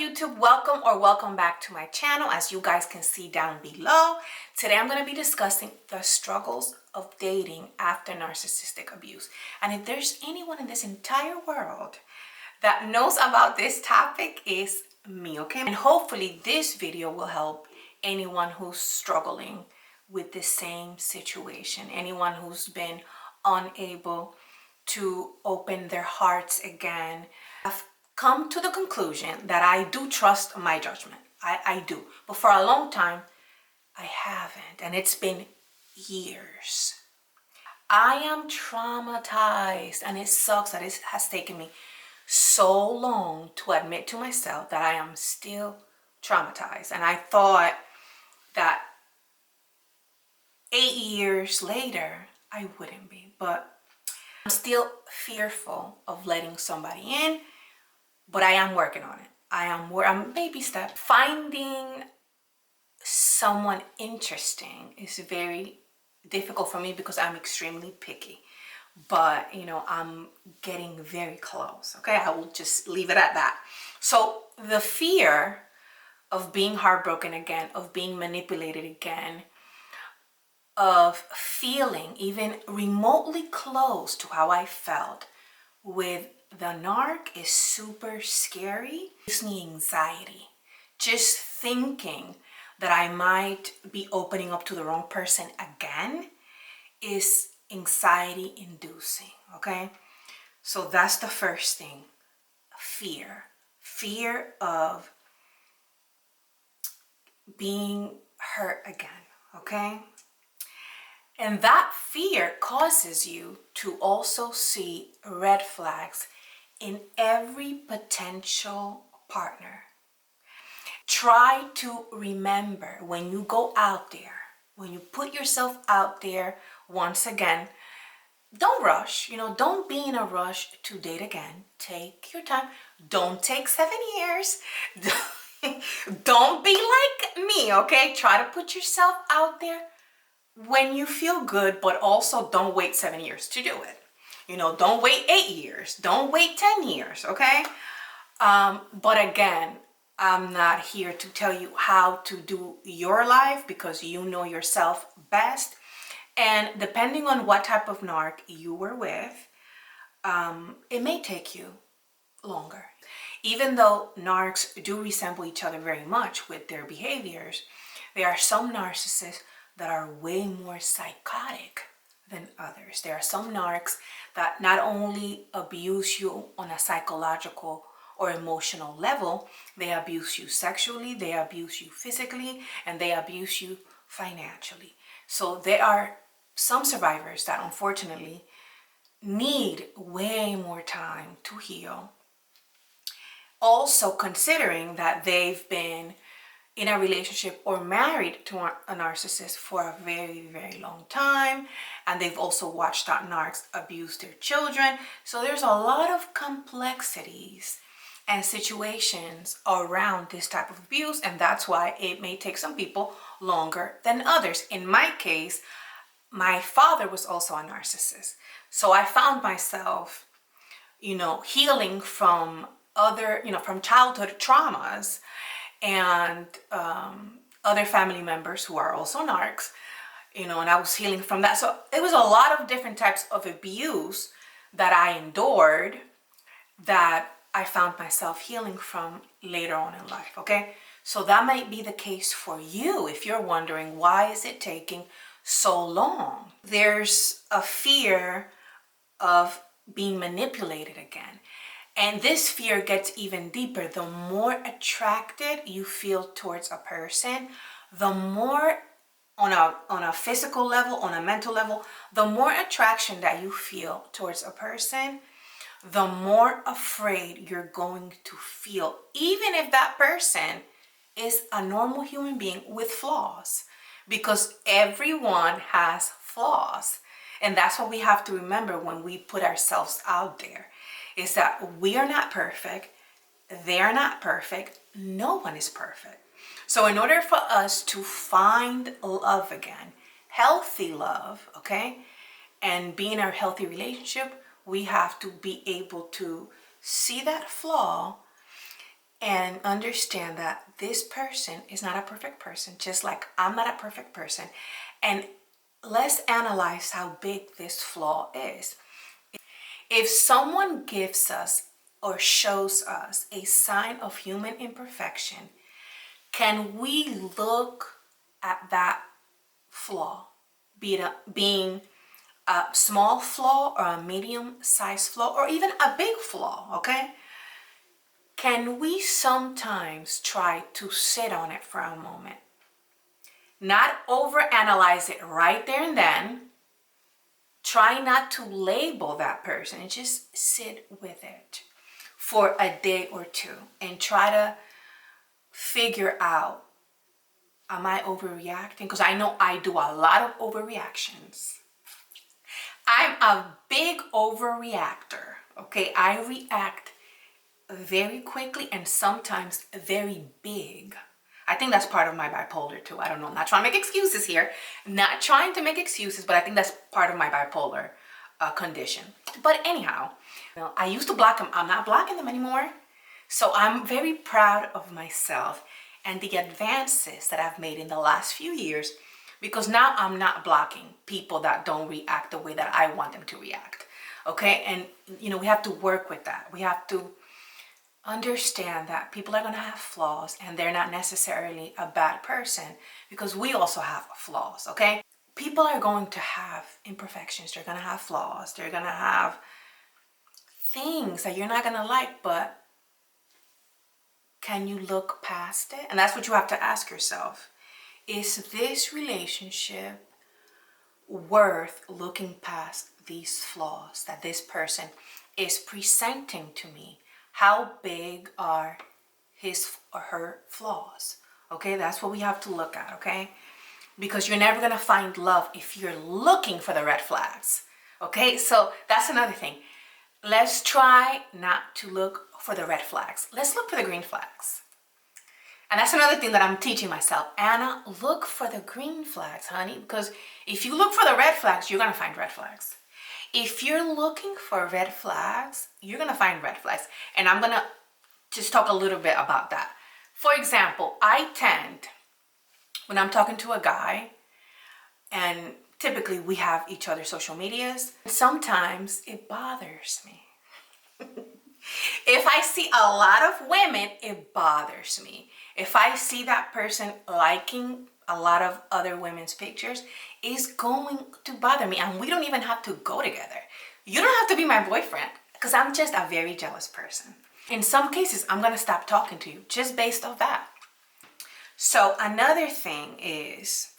YouTube? Welcome back to my channel. As you guys can see down below, today I'm going to be discussing the struggles of dating after narcissistic abuse. And if there's anyone in this entire world that knows about this topic, is me, okay? And hopefully this video will help anyone who's struggling with the same situation, anyone who's been unable to open their hearts again. I've come to the conclusion that I do trust my judgment. I do. But for a long time, I haven't. And it's been years. I am traumatized. And it sucks that it has taken me so long to admit to myself that I am still traumatized. And I thought that 8 years later, I wouldn't be. But I'm still fearful of letting somebody in, but I am working on it. I'm baby step. Finding someone interesting is very difficult for me because I'm extremely picky. But, I'm getting very close, okay? I will just leave it at that. So the fear of being heartbroken again, of being manipulated again, of feeling even remotely close to how I felt with the narc is super scary. It gives me anxiety. Just thinking that I might be opening up to the wrong person again is anxiety inducing, okay? So that's the first thing. Fear of being hurt again, okay? And that fear causes you to also see red flags in every potential partner. Try to remember when you go out there, when you put yourself out there once again, don't rush, don't be in a rush to date again. Take your time. Don't take 7 years. Don't be like me, okay? Try to put yourself out there when you feel good, but also don't wait 7 years to do it. Don't wait 8 years. Don't wait 10 years, okay? But again, I'm not here to tell you how to do your life because you know yourself best. And depending on what type of narc you were with, it may take you longer. Even though narcs do resemble each other very much with their behaviors, there are some narcissists that are way more psychotic than others. There are some narcs that not only abuse you on a psychological or emotional level, they abuse you sexually, they abuse you physically, and they abuse you financially. So there are some survivors that unfortunately need way more time to heal. Also considering that they've been in a relationship or married to a narcissist for a very, very long time. And they've also watched that narcs abuse their children. So there's a lot of complexities and situations around this type of abuse. And that's why it may take some people longer than others. In my case, my father was also a narcissist. So I found myself, healing from from childhood traumas and other family members who are also narcs, and I was healing from that. So it was a lot of different types of abuse that I endured that I found myself healing from later on in life, okay? So that might be the case for you if you're wondering, why is it taking so long? There's a fear of being manipulated again. And this fear gets even deeper. The more attracted you feel towards a person, the more on a physical level, on a mental level, the more attraction that you feel towards a person, the more afraid you're going to feel, even if that person is a normal human being with flaws, because everyone has flaws. And that's what we have to remember when we put ourselves out there. Is that we are not perfect, they are not perfect, no one is perfect. So in order for us to find love again, healthy love, okay, and be in a healthy relationship, we have to be able to see that flaw and understand that this person is not a perfect person, just like I'm not a perfect person. And let's analyze how big this flaw is. If someone gives us or shows us a sign of human imperfection, can we look at that flaw, being a small flaw or a medium-sized flaw or even a big flaw, okay? Can we sometimes try to sit on it for a moment? Not overanalyze it right there and then. Try not to label that person and just sit with it for a day or two and try to figure out, am I overreacting? Because I know I do a lot of overreactions. I'm a big overreactor, okay? I react very quickly and sometimes very big. I think that's part of my bipolar too. I don't know. I'm not trying to make excuses here. Not trying to make excuses, but I think that's part of my bipolar condition. But anyhow, I used to block them. I'm not blocking them anymore. So I'm very proud of myself and the advances that I've made in the last few years, because now I'm not blocking people that don't react the way that I want them to react. Okay? And, we have to work with that. We have to understand that people are going to have flaws and they're not necessarily a bad person, because we also have flaws, okay? People are going to have imperfections. They're going to have flaws. They're going to have things that you're not going to like, but can you look past it? And that's what you have to ask yourself. Is this relationship worth looking past these flaws that this person is presenting to me? How big are his or her flaws? Okay, that's what we have to look at, okay? Because you're never gonna find love if you're looking for the red flags. Okay, so that's another thing. Let's try not to look for the red flags. Let's look for the green flags. And that's another thing that I'm teaching myself. Anna, look for the green flags, honey, because if you look for the red flags, you're gonna find red flags. If you're looking for red flags, you're gonna find red flags. And I'm gonna just talk a little bit about that. For example, I tend, when I'm talking to a guy, and typically we have each other's social medias, sometimes it bothers me. If I see a lot of women, it bothers me. If I see that person liking a lot of other women's pictures, it's going to bother me. And we don't even have to go together. You don't have to be my boyfriend, because I'm just a very jealous person. In some cases, I'm going to stop talking to you just based off that. So another thing is,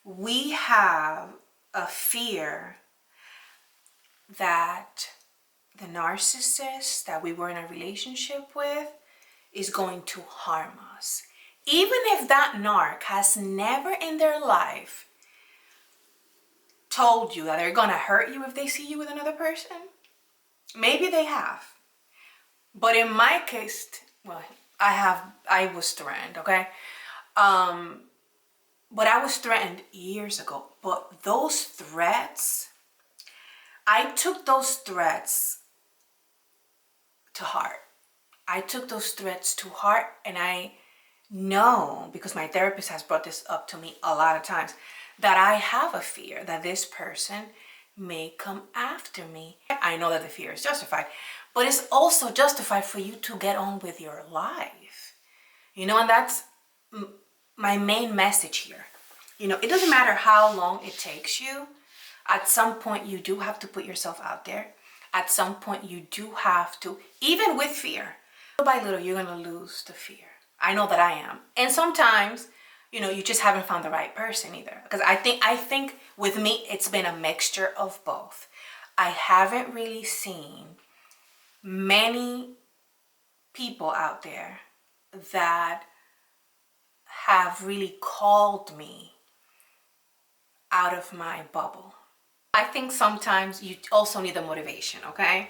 we have a fear that the narcissist that we were in a relationship with is going to harm us. Even if that narc has never in their life told you that they're going to hurt you if they see you with another person, maybe they have. But in my case, well, I was threatened, okay? But I was threatened years ago. But those threats, I took those threats to heart. I took those threats to heart, and I know, because my therapist has brought this up to me a lot of times, that I have a fear that this person may come after me. I know that the fear is justified, but it's also justified for you to get on with your life. And that's my main message here. It doesn't matter how long it takes you. At some point, you do have to put yourself out there. At some point, you do have to, even with fear, little by little, you're going to lose the fear. I know that I am. And sometimes, you just haven't found the right person either. Because I think with me, it's been a mixture of both. I haven't really seen many people out there that have really called me out of my bubble. I think sometimes you also need the motivation, okay?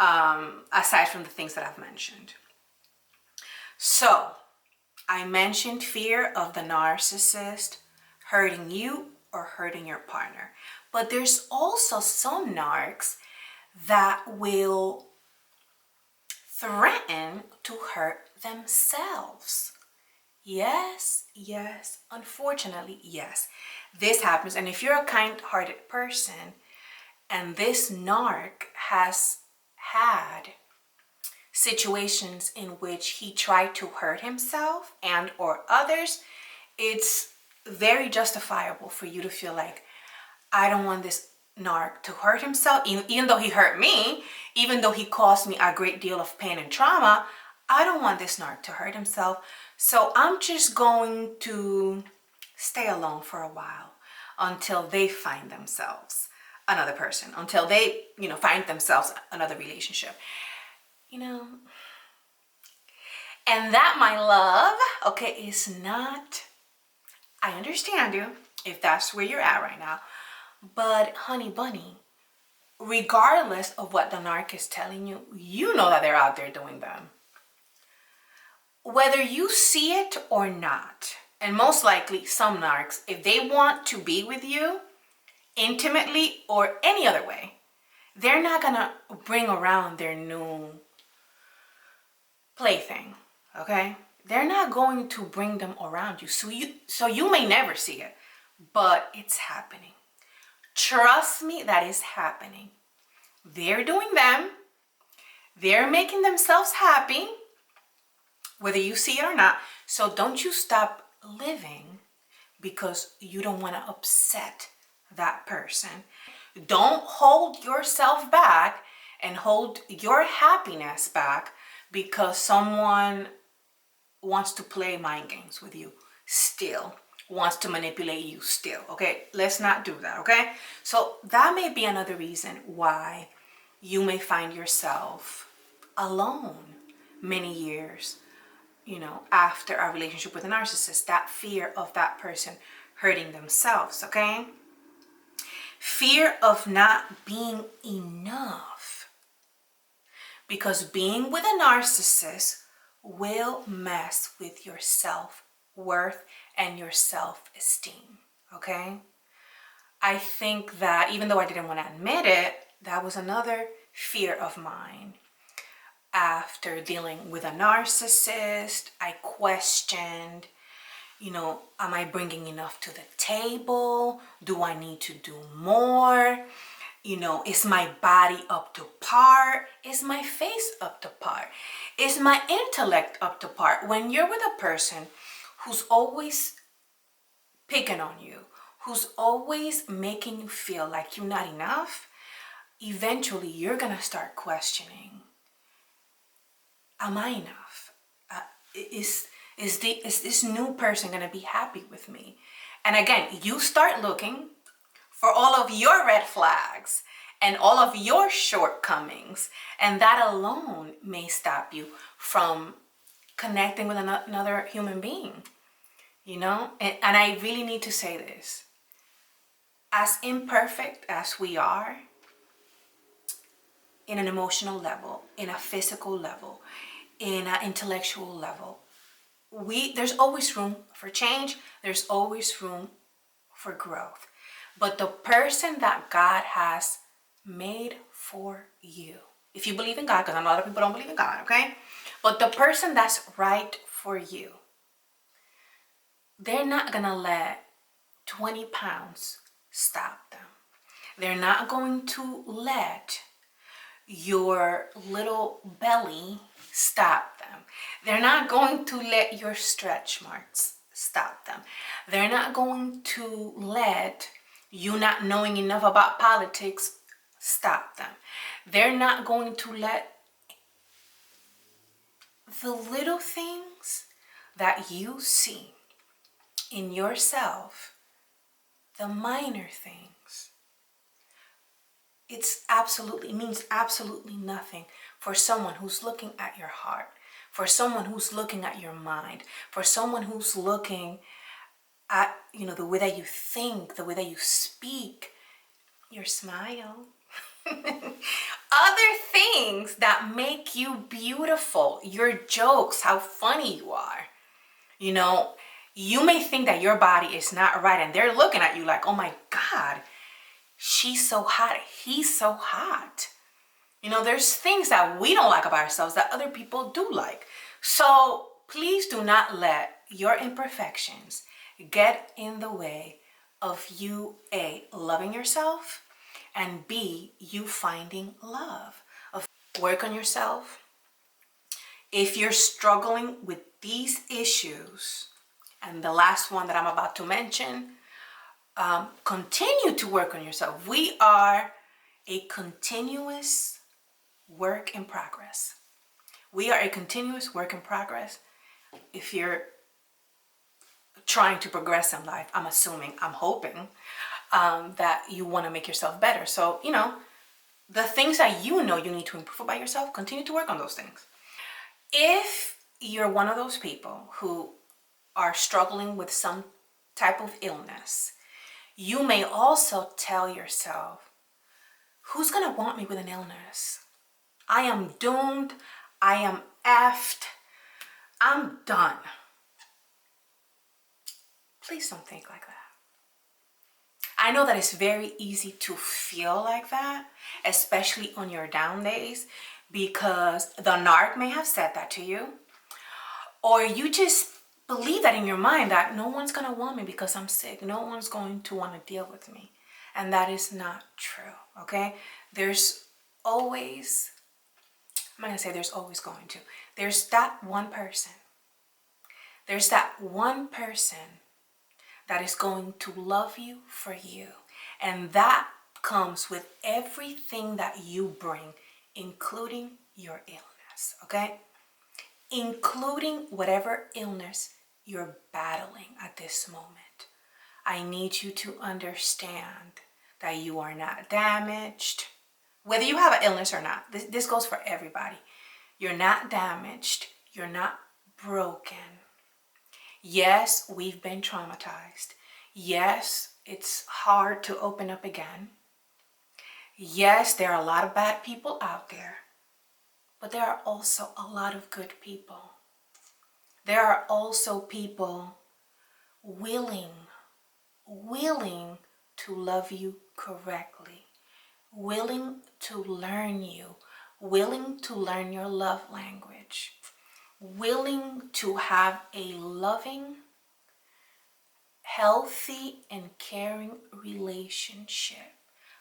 Aside from the things that I've mentioned. So, I mentioned fear of the narcissist hurting you or hurting your partner. But there's also some narcs that will threaten to hurt themselves. Yes, yes, unfortunately, yes. This happens. And if you're a kind-hearted person and this narc has had situations in which he tried to hurt himself and or others, it's very justifiable for you to feel like, I don't want this narc to hurt himself, even though he hurt me, even though he caused me a great deal of pain and trauma. I don't want this narc to hurt himself. So I'm just going to stay alone for a while until they find themselves another person, until they, find themselves another relationship. And that, my love, okay, is not, I understand you if that's where you're at right now. But honey bunny, regardless of what the narc is telling you, you know that they're out there doing them. Whether you see it or not, and most likely some narcs, if they want to be with you intimately or any other way, they're not gonna bring around their new plaything, okay? They're not going to bring them around you. So you may never see it, but it's happening. Trust me, that is happening. They're doing them. They're making themselves happy, whether you see it or not. So don't you stop living because you don't want to upset that person. Don't hold yourself back and hold your happiness back because someone wants to play mind games with you still, wants to manipulate you still, okay? Let's not do that, okay? So that may be another reason why you may find yourself alone many years, after a relationship with a narcissist, that fear of that person hurting themselves, okay? Fear of not being enough. Because being with a narcissist will mess with your self-worth and your self-esteem, okay? I think that even though I didn't want to admit it, that was another fear of mine. After dealing with a narcissist, I questioned, am I bringing enough to the table? Do I need to do more? Is my body up to par? Is my face up to par? Is my intellect up to par? When you're with a person who's always picking on you, who's always making you feel like you're not enough, eventually you're gonna start questioning, am I enough? Is this new person gonna be happy with me? And again, you start looking for all of your red flags and all of your shortcomings, and that alone may stop you from connecting with another human being, and I really need to say this. As imperfect as we are, in an emotional level, in a physical level, in an intellectual level, there's always room for change. There's always room for growth. But the person that God has made for you, if you believe in God, because a lot of people don't believe in God, okay? But the person that's right for you, they're not gonna let 20 pounds stop them. They're not going to let your little belly stop them. They're not going to let your stretch marks stop them. They're not going to let you not knowing enough about politics stop them. They're not going to let the little things that you see in yourself, the minor things, it means absolutely nothing for someone who's looking at your heart, for someone who's looking at your mind, for someone who's looking at, the way that you think, the way that you speak, your smile, other things that make you beautiful, your jokes, how funny you are. You may think that your body is not right and they're looking at you like, oh my God, she's so hot, he's so hot. You know, there's things that we don't like about ourselves that other people do like. So please do not let your imperfections get in the way of you, A, loving yourself, and B, you finding love. Work on yourself. If you're struggling with these issues, and the last one that I'm about to mention, continue to work on yourself. We are a continuous work in progress. We are a continuous work in progress. If you're trying to progress in life, I'm hoping that you want to make yourself better. So, you know, the things that you know you need to improve about yourself, continue to work on those things. If you're one of those people who are struggling with some type of illness, you may also tell yourself, who's going to want me with an illness? I am doomed. I am effed. I'm done. Please don't think like that. I know that it's very easy to feel like that, especially on your down days, because the narc may have said that to you, or you just believe that in your mind that no one's going to want me because I'm sick. No one's going to want to deal with me. And that is not true, okay? There's always, I'm not going to say there's always going to. There's that one person. There's that one person that is going to love you for you. And that comes with everything that you bring, including your illness, okay? Including whatever illness you're battling at this moment. I need you to understand that you are not damaged. Whether you have an illness or not, this goes for everybody. You're not damaged. You're not broken. Yes, we've been traumatized. Yes, it's hard to open up again. Yes, there are a lot of bad people out there, but there are also a lot of good people. There are also people willing to love you correctly, willing to learn you, willing to learn your love language, willing to have a loving, healthy, and caring relationship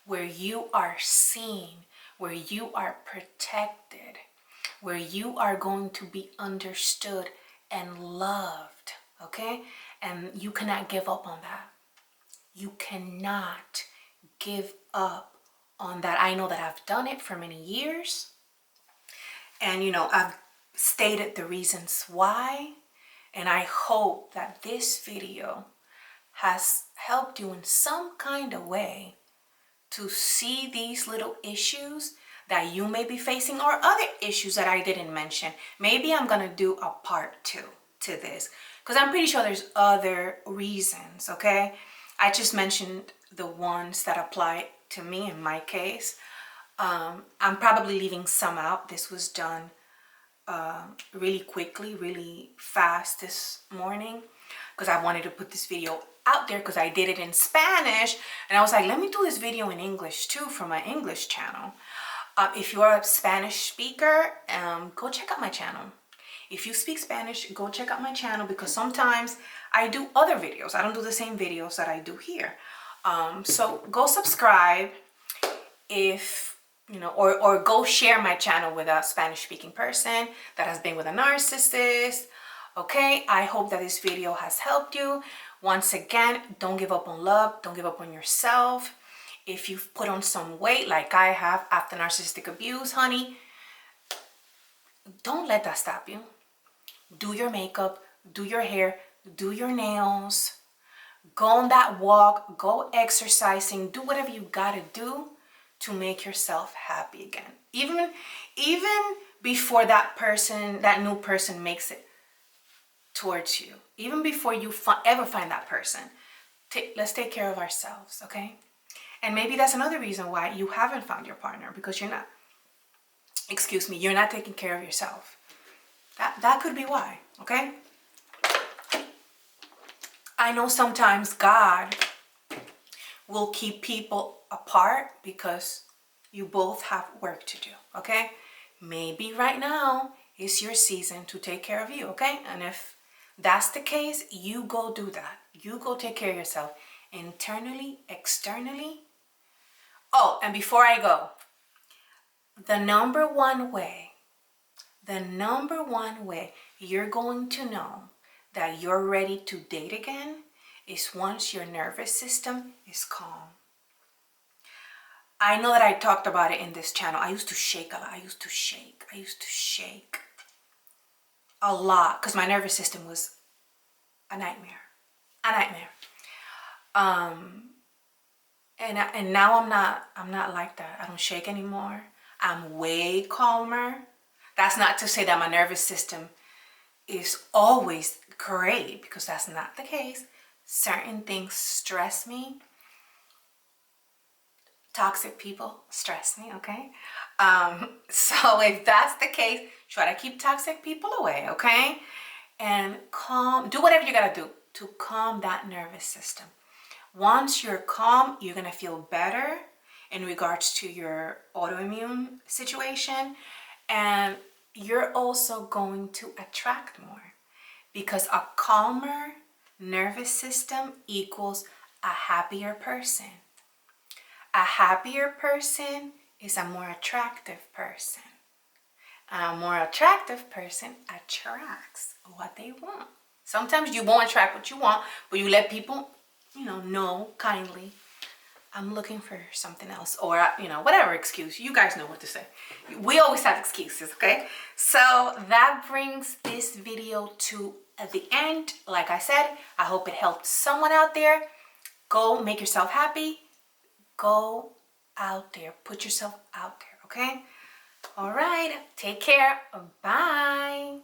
where you are seen, where you are protected, where you are going to be understood and loved, okay? And you cannot give up on that. You cannot give up on that. I know that I've done it for many years. And, you know, I've stated the reasons why. And I hope that this video has helped you in some kind of way to see these little issues that you may be facing, or other issues that I didn't mention. Maybe I'm going to do a part 2 to this, because I'm pretty sure there's other reasons, okay? I just mentioned the ones that apply to me in my case. I'm probably leaving some out. This was done really quickly, really fast this morning, because I wanted to put this video out there because I did it in Spanish, and I was like, let me do this video in English too for my English channel. If you're a Spanish speaker, go check out my channel. If you speak Spanish, go check out my channel, because sometimes I do other videos. I don't do the same videos that I do here. So go subscribe if, you know, or go share my channel with a Spanish speaking person that has been with a narcissist. Okay, I hope that this video has helped you. Once again, don't give up on love. Don't give up on yourself. If you've put on some weight like I have after narcissistic abuse, honey, don't let that stop you. Do your makeup, do your hair, do your nails, go on that walk, go exercising, do whatever you gotta do to make yourself happy again. Even before that person, that new person makes it towards you, even before you ever find that person, let's take care of ourselves, okay? And maybe that's another reason why you haven't found your partner, because you're not taking care of yourself. That could be why, okay? I know sometimes God will keep people apart because You both have work to do, okay? Maybe right now is your season to take care of you, okay? And if that's the case, you go do that. You go take care of yourself internally, externally. Oh, and before I go, the number one way you're going to know that you're ready to date again is once your nervous system is calm. I know that I talked about it in this channel. I used to shake a lot. I used to shake a lot because my nervous system was a nightmare. And now I'm not like that. I don't shake anymore. I'm way calmer. That's not to say that my nervous system is always great, because that's not the case. Certain things stress me. Toxic people stress me, okay? So if that's the case, try to keep toxic people away, okay? And do whatever you gotta do to calm that nervous system. Once you're calm, you're gonna feel better in regards to your autoimmune situation, and you're also going to attract more, because a calmer nervous system equals a happier person. A happier person is a more attractive person. A more attractive person attracts what they want. Sometimes you won't attract what you want, but you let people, know kindly, I'm looking for something else, or, whatever excuse. You guys know what to say. We always have excuses, okay? So that brings this video to the end. Like I said, I hope it helped someone out there. Go make yourself happy. Go out there. Put yourself out there, okay? All right. Take care. Bye.